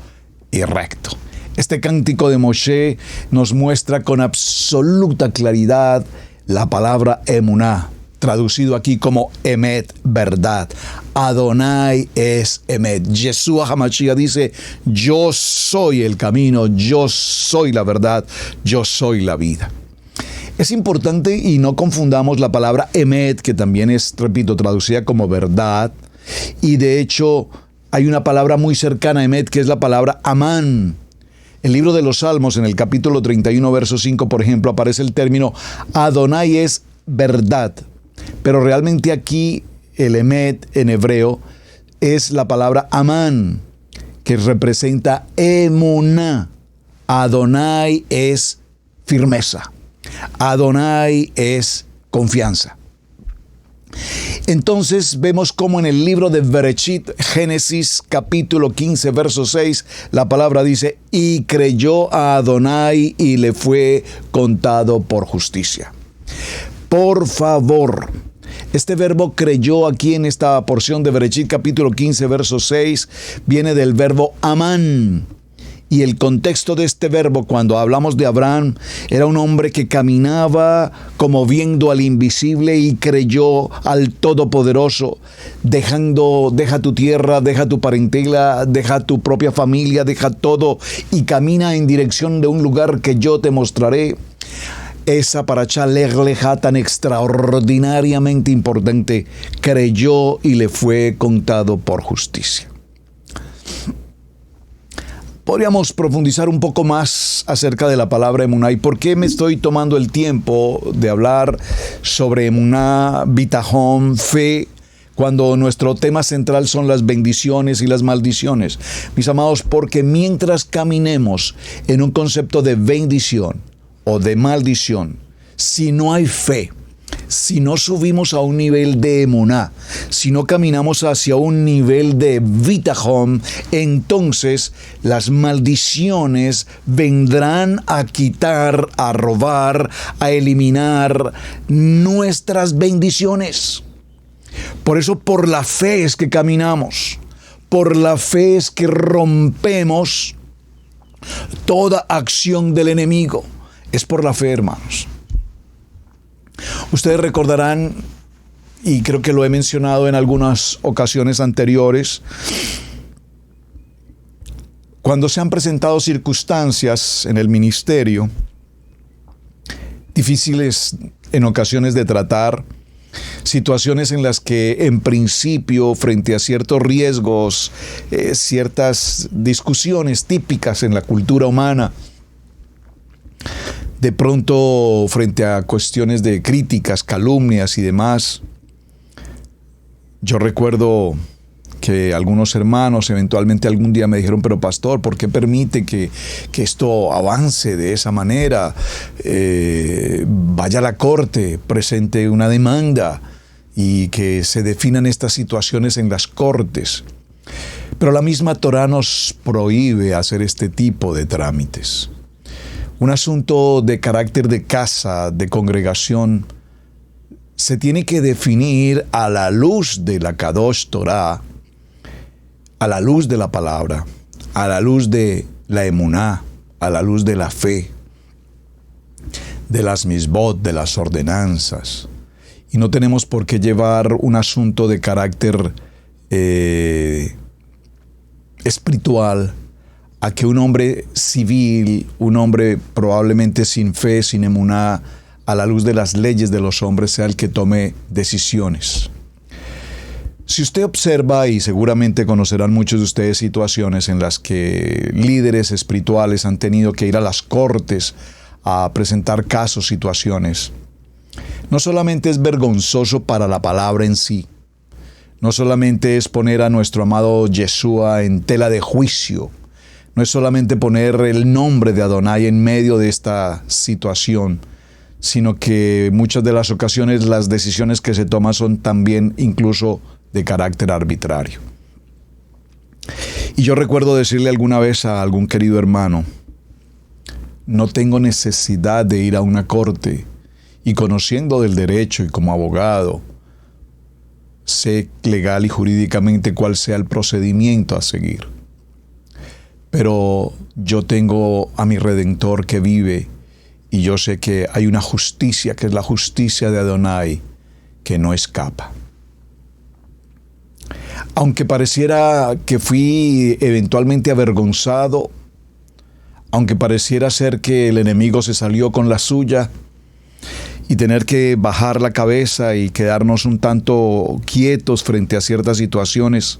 y recto. Este cántico de Moshe nos muestra con absoluta claridad la palabra emuná, traducido aquí como emet, verdad. Adonai es emet. Yeshua HaMashiach dice, yo soy el camino, yo soy la verdad, yo soy la vida. Es importante y no confundamos la palabra emet, que también es, repito, traducida como verdad, y de hecho hay una palabra muy cercana a emet que es la palabra amán. El libro de los Salmos, en el capítulo 31, verso 5, por ejemplo, aparece el término Adonai es verdad. Pero realmente aquí el emet en hebreo es la palabra amán, que representa emuná. Adonai es firmeza. Adonai es confianza. Entonces vemos cómo en el libro de Bereshit, Génesis capítulo 15, verso 6, la palabra dice, y creyó a Adonai y le fue contado por justicia. Por favor, este verbo creyó aquí en esta porción de Bereshit capítulo 15, verso 6, viene del verbo amán. Y el contexto de este verbo, cuando hablamos de Abraham, era un hombre que caminaba como viendo al invisible y creyó al Todopoderoso, deja tu tierra, deja tu parentela, deja tu propia familia, deja todo y camina en dirección de un lugar que yo te mostraré. Esa parashá Lech Lechá tan extraordinariamente importante, creyó y le fue contado por justicia. Podríamos profundizar un poco más acerca de la palabra emuná. ¿Y por qué me estoy tomando el tiempo de hablar sobre emuná, bitajón, fe, cuando nuestro tema central son las bendiciones y las maldiciones? Mis amados, porque mientras caminemos en un concepto de bendición o de maldición, si no hay fe, si no subimos a un nivel de emuná, si no caminamos hacia un nivel de bitajón, entonces las maldiciones vendrán a quitar, a robar, a eliminar nuestras bendiciones. Por eso, por la fe es que caminamos, por la fe es que rompemos toda acción del enemigo. Es por la fe, hermanos. Ustedes recordarán, y creo que lo he mencionado en algunas ocasiones anteriores, cuando se han presentado circunstancias en el ministerio difíciles en ocasiones de tratar, situaciones en las que en principio, frente a ciertos riesgos, ciertas discusiones típicas en la cultura humana, de pronto, frente a cuestiones de críticas, calumnias y demás, yo recuerdo que algunos hermanos eventualmente algún día me dijeron, pero pastor, ¿por qué permite que esto avance de esa manera? Vaya a la corte, presente una demanda y que se definan estas situaciones en las cortes. Pero la misma Torá nos prohíbe hacer este tipo de trámites. Un asunto de carácter de casa, de congregación, se tiene que definir a la luz de la Kadosh Torah, a la luz de la palabra, a la luz de la emuná, a la luz de la fe, de las misbot, de las ordenanzas. Y no tenemos por qué llevar un asunto de carácter espiritual a que un hombre civil, un hombre probablemente sin fe, sin emuná, a la luz de las leyes de los hombres, sea el que tome decisiones. Si usted observa, y seguramente conocerán muchos de ustedes situaciones en las que líderes espirituales han tenido que ir a las cortes a presentar casos, situaciones, no solamente es vergonzoso para la palabra en sí, no solamente es poner a nuestro amado Yeshua en tela de juicio, no es solamente poner el nombre de Adonai en medio de esta situación, sino que muchas de las ocasiones las decisiones que se toman son también incluso de carácter arbitrario. Y yo recuerdo decirle alguna vez a algún querido hermano, no tengo necesidad de ir a una corte, y conociendo del derecho y como abogado, sé legal y jurídicamente cuál sea el procedimiento a seguir. Pero yo tengo a mi Redentor que vive, y yo sé que hay una justicia, que es la justicia de Adonai, que no escapa. Aunque pareciera que fui eventualmente avergonzado, aunque pareciera ser que el enemigo se salió con la suya, y tener que bajar la cabeza y quedarnos un tanto quietos frente a ciertas situaciones,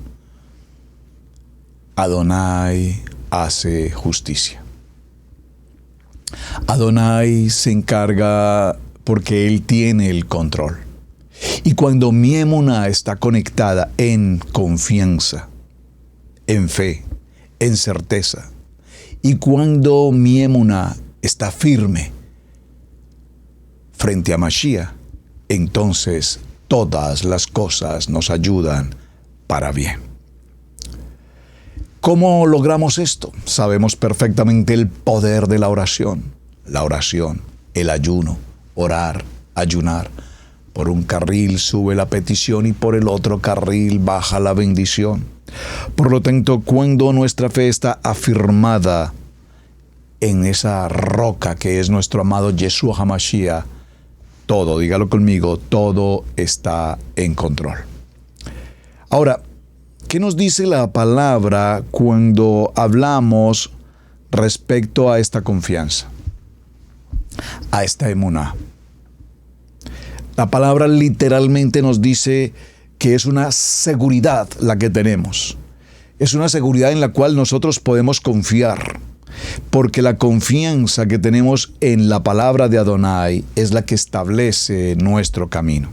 Adonai hace justicia. Adonai se encarga porque Él tiene el control. Y cuando mi emuná está conectada en confianza, en fe, en certeza, y cuando mi emuná está firme frente a Mashiach, entonces todas las cosas nos ayudan para bien. ¿Cómo logramos esto? Sabemos perfectamente el poder de la oración, el ayuno, orar, ayunar. Por un carril sube la petición y por el otro carril baja la bendición. Por lo tanto, cuando nuestra fe está afirmada en esa roca que es nuestro amado Yeshua HaMashiach, todo, dígalo conmigo, todo está en control. Ahora, ¿qué nos dice la palabra cuando hablamos respecto a esta confianza, a esta emuná? La palabra literalmente nos dice que es una seguridad la que tenemos. Es una seguridad en la cual nosotros podemos confiar. Porque la confianza que tenemos en la palabra de Adonai es la que establece nuestro camino.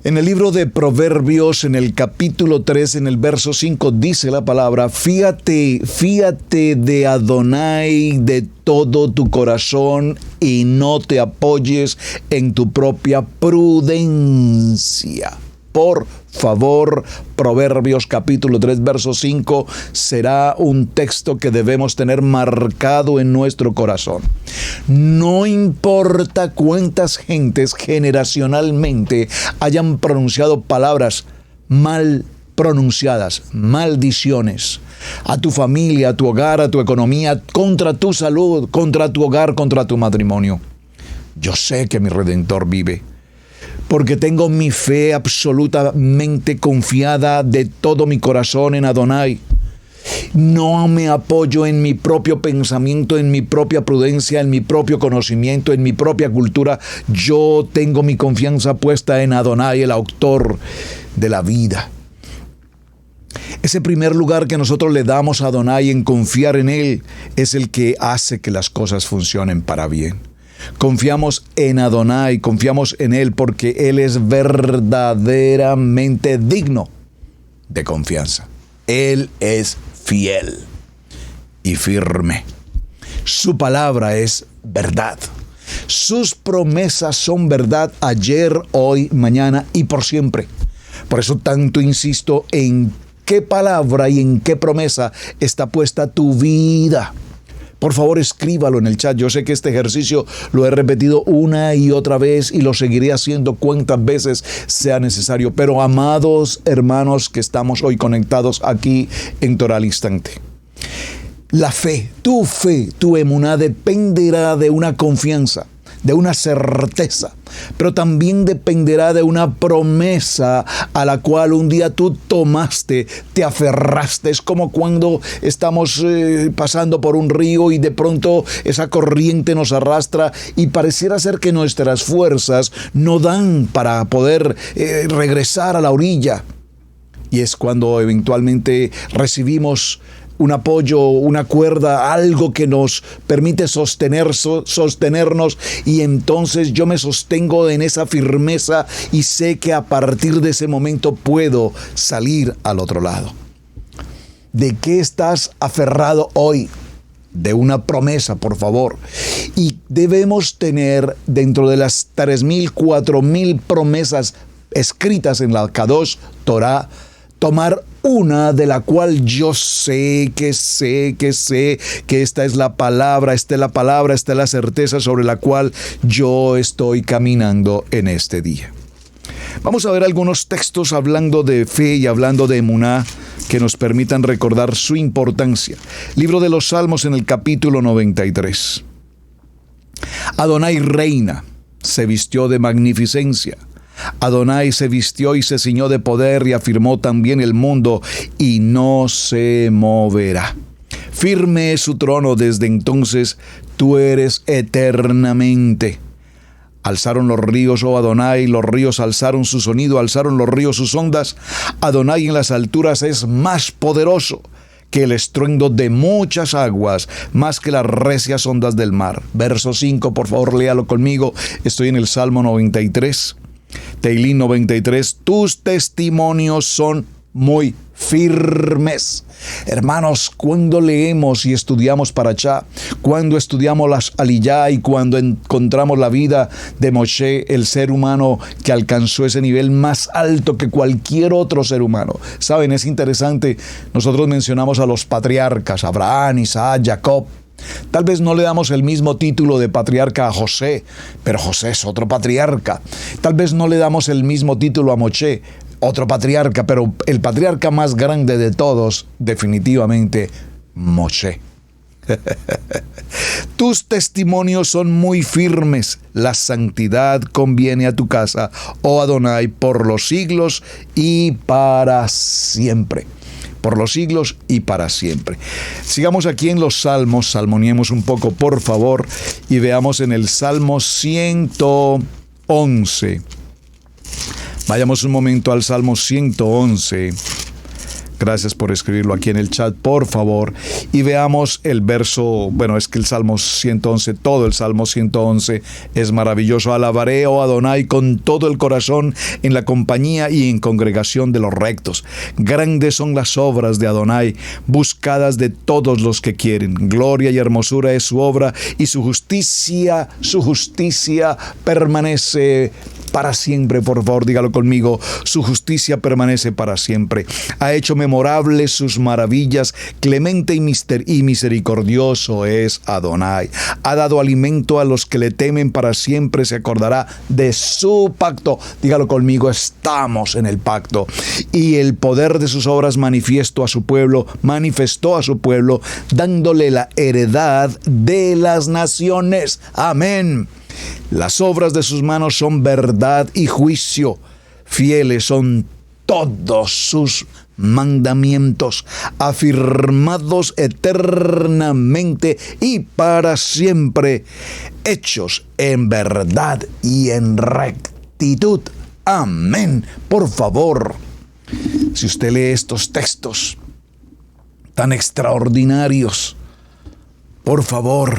En el libro de Proverbios, en el capítulo 3, en el verso 5, dice la palabra: fíate de Adonai de todo tu corazón y no te apoyes en tu propia prudencia. Por favor, Proverbios capítulo 3, verso 5 será un texto que debemos tener marcado en nuestro corazón. No importa cuántas gentes generacionalmente hayan pronunciado palabras mal pronunciadas, maldiciones, a tu familia, a tu hogar, a tu economía, contra tu salud, contra tu hogar, contra tu matrimonio. Yo sé que mi Redentor vive, porque tengo mi fe absolutamente confiada de todo mi corazón en Adonai. No me apoyo en mi propio pensamiento, en mi propia prudencia, en mi propio conocimiento, en mi propia cultura. Yo tengo mi confianza puesta en Adonai, el autor de la vida. Ese primer lugar que nosotros le damos a Adonai en confiar en Él es el que hace que las cosas funcionen para bien. Confiamos en Adonai, confiamos en Él porque Él es verdaderamente digno de confianza. Él es fiel y firme. Su palabra es verdad. Sus promesas son verdad ayer, hoy, mañana y por siempre. Por eso tanto insisto en qué palabra y en qué promesa está puesta tu vida. Por favor, escríbalo en el chat. Yo sé que este ejercicio lo he repetido una y otra vez y lo seguiré haciendo cuantas veces sea necesario. Pero amados hermanos que estamos hoy conectados aquí en Torah al Instante, la fe, tu emuná dependerá de una confianza, de una certeza, pero también dependerá de una promesa a la cual un día tú tomaste, te aferraste. Es como cuando estamos pasando por un río y de pronto esa corriente nos arrastra y pareciera ser que nuestras fuerzas no dan para poder regresar a la orilla. Y es cuando eventualmente recibimos un apoyo, una cuerda, algo que nos permite sostenernos, y entonces yo me sostengo en esa firmeza y sé que a partir de ese momento puedo salir al otro lado. ¿De qué estás aferrado hoy? De una promesa, por favor. Y debemos tener dentro de las 3,000, 4,000 promesas escritas en la Kadosh Torah, tomar una de la cual yo sé que esta es la palabra, esta es la certeza sobre la cual yo estoy caminando en este día. Vamos a ver algunos textos hablando de fe y hablando de emuná que nos permitan recordar su importancia. Libro de los Salmos en el capítulo 93. Adonai reina, se vistió de magnificencia. Adonai se vistió y se ciñó de poder y afirmó también el mundo y no se moverá. Firme es su trono desde entonces, tú eres eternamente. Alzaron los ríos, oh Adonai, los ríos alzaron su sonido, alzaron los ríos sus ondas. Adonai en las alturas es más poderoso que el estruendo de muchas aguas, más que las recias ondas del mar. Verso 5, por favor, léalo conmigo. Estoy en el Salmo 93. Teilín 93, tus testimonios son muy firmes. Hermanos, cuando leemos y estudiamos Parashá, cuando estudiamos las Aliyá y cuando encontramos la vida de Moshe, el ser humano que alcanzó ese nivel más alto que cualquier otro ser humano. Saben, es interesante, nosotros mencionamos a los patriarcas, Abraham, Isaac, Jacob. Tal vez no le damos el mismo título de patriarca a José, pero José es otro patriarca. Tal vez no le damos el mismo título a Moshe, otro patriarca, pero el patriarca más grande de todos, definitivamente, Moshe. Tus testimonios son muy firmes. La santidad conviene a tu casa, oh Adonai, por los siglos y para siempre. Por los siglos y para siempre. Sigamos aquí en los Salmos, salmoniemos un poco, por favor, y veamos en el Salmo 111. Vayamos un momento al Salmo 111. Gracias por escribirlo aquí en el chat, por favor. Y veamos el verso, es que el Salmo 111, todo el Salmo 111 es maravilloso. Alabaré, oh Adonai, con todo el corazón, en la compañía y en congregación de los rectos. Grandes son las obras de Adonai, buscadas de todos los que quieren. Gloria y hermosura es su obra, y su justicia permanece para siempre. Por favor, dígalo conmigo. Su justicia permanece para siempre. Ha hecho memorables sus maravillas. Clemente y misericordioso es Adonai. Ha dado alimento a los que le temen para siempre. Se acordará de su pacto. Dígalo conmigo. Estamos en el pacto. Y el poder de sus obras manifestó a su pueblo, dándole la heredad de las naciones. Amén. Las obras de sus manos son verdad y juicio. Fieles son todos sus mandamientos, afirmados eternamente y para siempre, hechos en verdad y en rectitud. Amén. Por favor, si usted lee estos textos tan extraordinarios, por favor,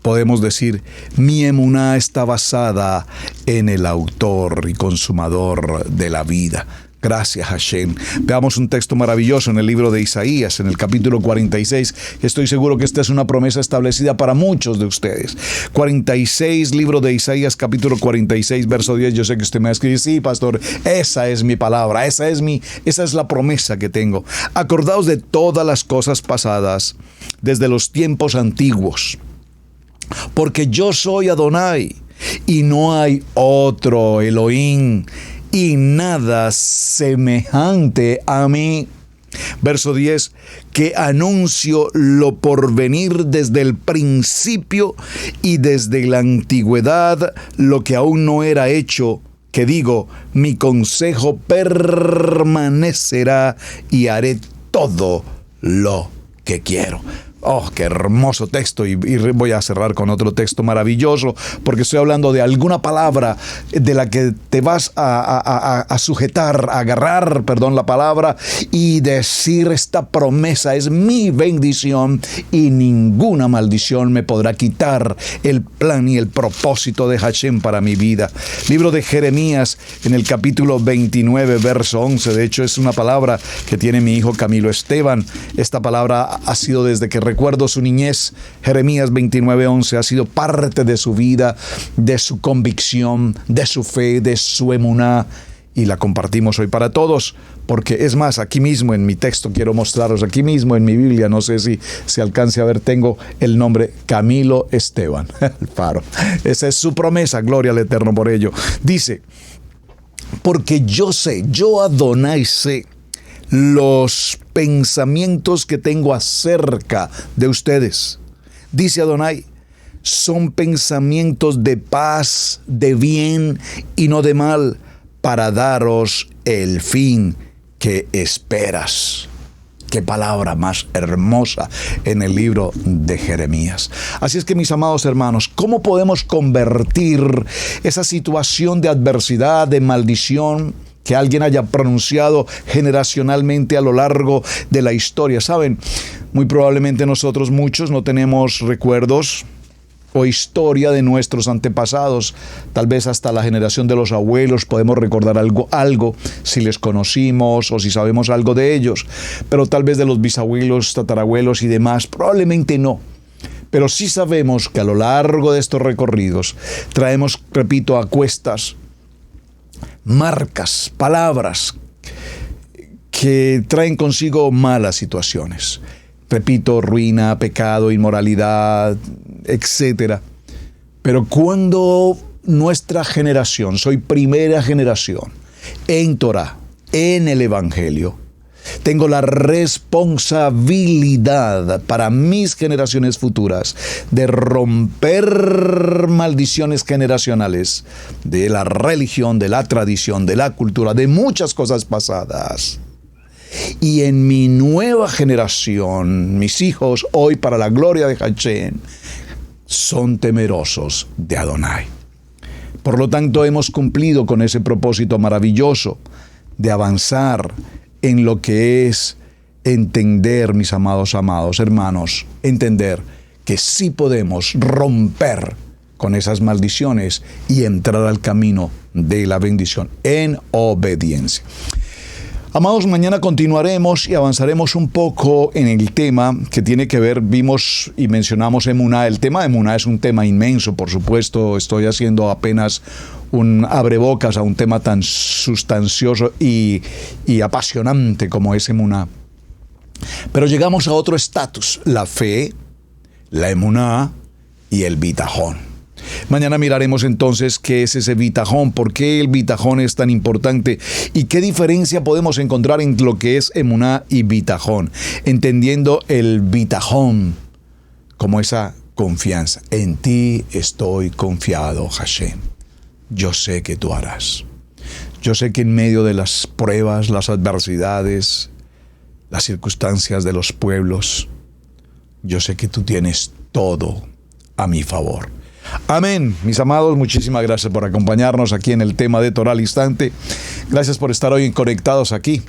podemos decir, mi emuná está basada en el autor y consumador de la vida. Gracias, Hashem. Veamos un texto maravilloso en el libro de Isaías, en el capítulo 46. Estoy seguro que esta es una promesa establecida para muchos de ustedes. 46, libro de Isaías, capítulo 46, verso 10. Yo sé que usted me va a escribir, sí, pastor, esa es mi palabra, esa es la promesa que tengo. Acordaos de todas las cosas pasadas, desde los tiempos antiguos. Porque yo soy Adonai, y no hay otro Elohim, y nada semejante a mí. Verso 10, que anuncio lo porvenir desde el principio y desde la antigüedad, lo que aún no era hecho, que digo, mi consejo permanecerá y haré todo lo que quiero. Oh, qué hermoso texto. Y voy a cerrar con otro texto maravilloso, porque estoy hablando de alguna palabra de la que te vas a sujetar, a agarrar, la palabra, y decir: esta promesa es mi bendición y ninguna maldición me podrá quitar el plan y el propósito de Hashem para mi vida. Libro de Jeremías, en el capítulo 29, verso 11. De hecho, es una palabra que tiene mi hijo Camilo Esteban. Esta palabra ha sido desde que recuerdo su niñez. Jeremías 29:11 ha sido parte de su vida, de su convicción, de su fe, de su emuná, y la compartimos hoy para todos, porque es más, aquí mismo en mi texto, quiero mostraros aquí mismo en mi Biblia, no sé si se alcance a ver, tengo el nombre Camilo Esteban Alfaro. Esa es su promesa, gloria al Eterno por ello. Dice: porque yo sé, yo Adonai sé los pensamientos que tengo acerca de ustedes. Dice Adonai: son pensamientos de paz, de bien y no de mal, para daros el fin que esperas. Qué palabra más hermosa en el libro de Jeremías. Así es que, mis amados hermanos, ¿cómo podemos convertir esa situación de adversidad, de maldición, que alguien haya pronunciado generacionalmente a lo largo de la historia? Saben, muy probablemente nosotros muchos no tenemos recuerdos o historia de nuestros antepasados. Tal vez hasta la generación de los abuelos podemos recordar algo si les conocimos o si sabemos algo de ellos. Pero tal vez de los bisabuelos, tatarabuelos y demás, probablemente no. Pero sí sabemos que a lo largo de estos recorridos traemos, repito, a cuestas marcas, palabras que traen consigo malas situaciones. Repito, ruina, pecado, inmoralidad, etcétera. Pero cuando nuestra generación, soy primera generación en Torah, en el Evangelio, tengo la responsabilidad para mis generaciones futuras de romper maldiciones generacionales de la religión, de la tradición, de la cultura, de muchas cosas pasadas. Y en mi nueva generación, mis hijos, hoy para la gloria de Hashem, son temerosos de Adonai. Por lo tanto, hemos cumplido con ese propósito maravilloso de avanzar en lo que es entender, mis amados hermanos, entender que sí podemos romper con esas maldiciones y entrar al camino de la bendición en obediencia. Amados, mañana continuaremos y avanzaremos un poco en el tema que tiene que ver, vimos y mencionamos emuná. El tema de emuná es un tema inmenso, por supuesto. Estoy haciendo apenas un abrebocas a un tema tan sustancioso y apasionante como es emuná. Pero llegamos a otro estatus: la fe, la emuná y el bitajón. Mañana miraremos entonces qué es ese bitajón, por qué el bitajón es tan importante y qué diferencia podemos encontrar entre lo que es emuná y bitajón, entendiendo el bitajón como esa confianza. En ti estoy confiado, Hashem. Yo sé que tú harás. Yo sé que en medio de las pruebas, las adversidades, las circunstancias de los pueblos, yo sé que tú tienes todo a mi favor. Amén. Mis amados, muchísimas gracias por acompañarnos aquí en el tema de Torah al Instante. Gracias por estar hoy conectados aquí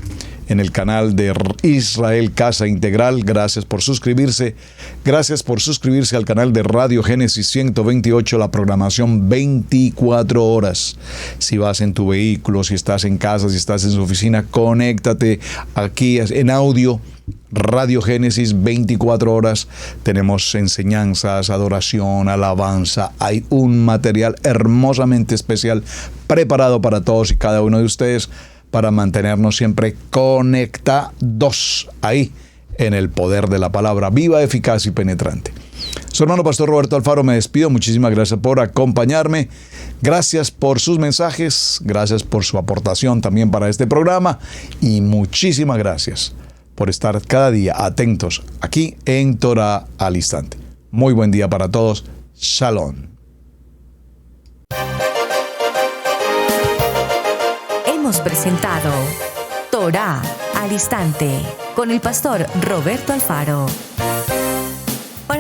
en el canal de Israel Casa Integral. Gracias por suscribirse. Gracias por suscribirse al canal de Radio Génesis 128, la programación 24 horas. Si vas en tu vehículo, si estás en casa, si estás en su oficina, conéctate aquí en audio. Radio Génesis 24 horas. Tenemos enseñanzas, adoración, alabanza. Hay un material hermosamente especial preparado para todos y cada uno de ustedes para mantenernos siempre conectados ahí en el poder de la palabra viva, eficaz y penetrante. Su hermano Pastor Roberto Alfaro me despido. Muchísimas gracias por acompañarme. Gracias por sus mensajes. Gracias por su aportación también para este programa. Y muchísimas gracias por estar cada día atentos aquí en Torah al Instante. Muy buen día para todos. Shalom. Hemos presentado Torah al Instante con el pastor Roberto Alfaro.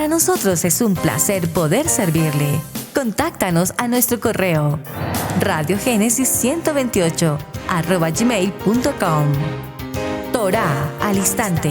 Para nosotros es un placer poder servirle. Contáctanos a nuestro correo radiogenesis128@gmail.com. Torá al instante.